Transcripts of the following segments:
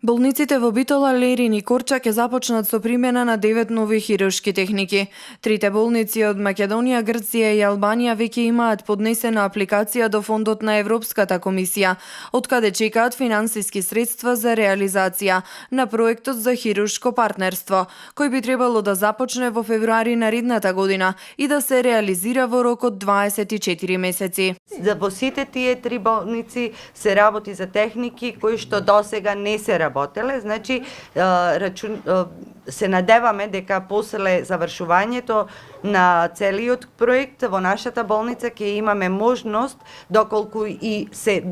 Болниците во Битола, Лерин и Корча ќе започнат со примена на 9 нови хируршки техники. Трите болници од Македонија, Грција и Албанија веќе имаат поднесена апликација до фондот на Европската комисија, откаде чекаат финансиски средства за реализација на проектот за хируршко партнерство, кој би требало да започне во февруари наредната година и да се реализира во рок од 24 месеци. За во сите тие три болници се работи за техники кои што досега не се работеле, значи се надеваме дека после завршувањето на целиот проект во нашата болница ќе имаме можност, доколку и се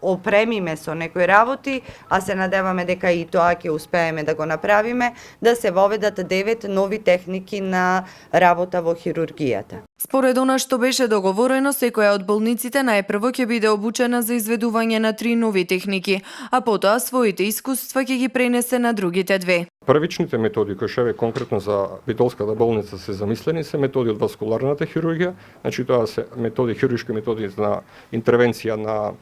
опремиме со некои работи, а се надеваме дека и тоа ќе успееме да го направиме, да се воведат 9 нови техники на работа во хирургијата. Според она што беше договорено, секоја од болниците најпрво ќе биде обучена за изведување на 3 нови техники, а потоа своите искуства ќе ги пренесе на другите две. Првичните методи кои што конкретно за Битолската болница се замислени се методи од васкуларната хирургија, значи тоа се хируршки методи на интервенција на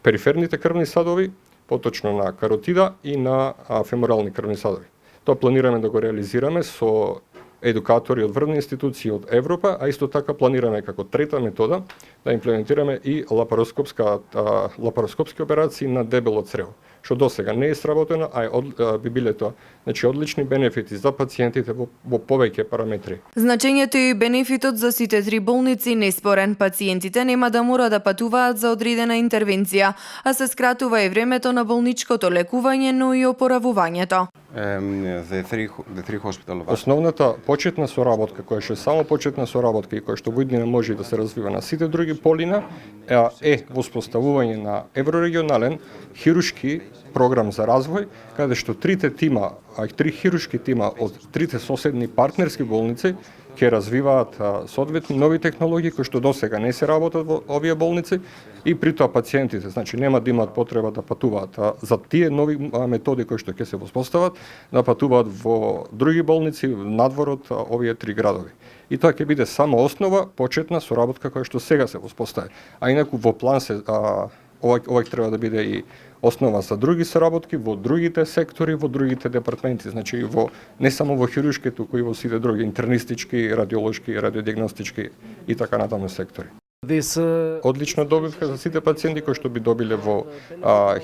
периферните крвни садови, поточно на каротида и на феморални крвни садови. Тоа планираме да го реализираме со едукатори од врвни институции од Европа, а исто така планираме како трета метода да имплементираме и лапароскопски операции на дебело црево, што досега не е сработено, а би биле тоа одлични бенефити за пациентите во повеќе параметри. Значењето и бенефитот за сите три болници неспорен. Пациентите нема да мора да патуваат за одредена интервенција, а се скратува и времето на болничкото лекување, но и опоравувањето. Основната почетна соработка, која што е само почетна соработка и која што во иднина може да се развива на сите други полина, е воспоставување на еврорегионален хируршки програм за развој, каде што трите хируршки тима од трите соседни партнерски болници ќе развиваат соодветни нови технологии кои што досега не се работат во овие болници и при тоа пациентите, значи нема да имаат потреба да патуваат за тие нови методи кои што ќе се воспостават, да патуваат во други болници надвор од овие три градови. И тоа ќе биде само основа, почетна соработка која што сега се воспостави. А инаку во план се ова треба да биде и основа за други соработки во другите сектори, во другите департаменти, значи не само во хируршки, туку и во сите други интернистички, радиолошки, радиодиагностички и така натаму сектори. Одлична добивка за сите пациенти кои што би добиле во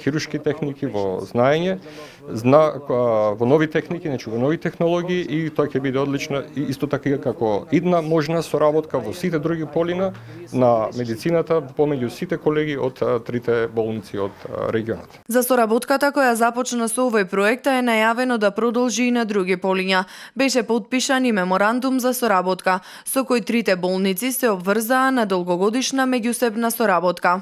хируршки техники, во знаење, во нови техники, значи во нови технологии, и тоа ќе биде одлична и исто така како идна можна соработка во сите други полина на медицината помеѓу сите колеги од трите болници од регионот. За соработката која започна со овој проект е најавено да продолжи и на други полиња. Беше потпишан и меморандум за соработка, со кој трите болници се обврзаа на долгогодишна меѓусебна соработка.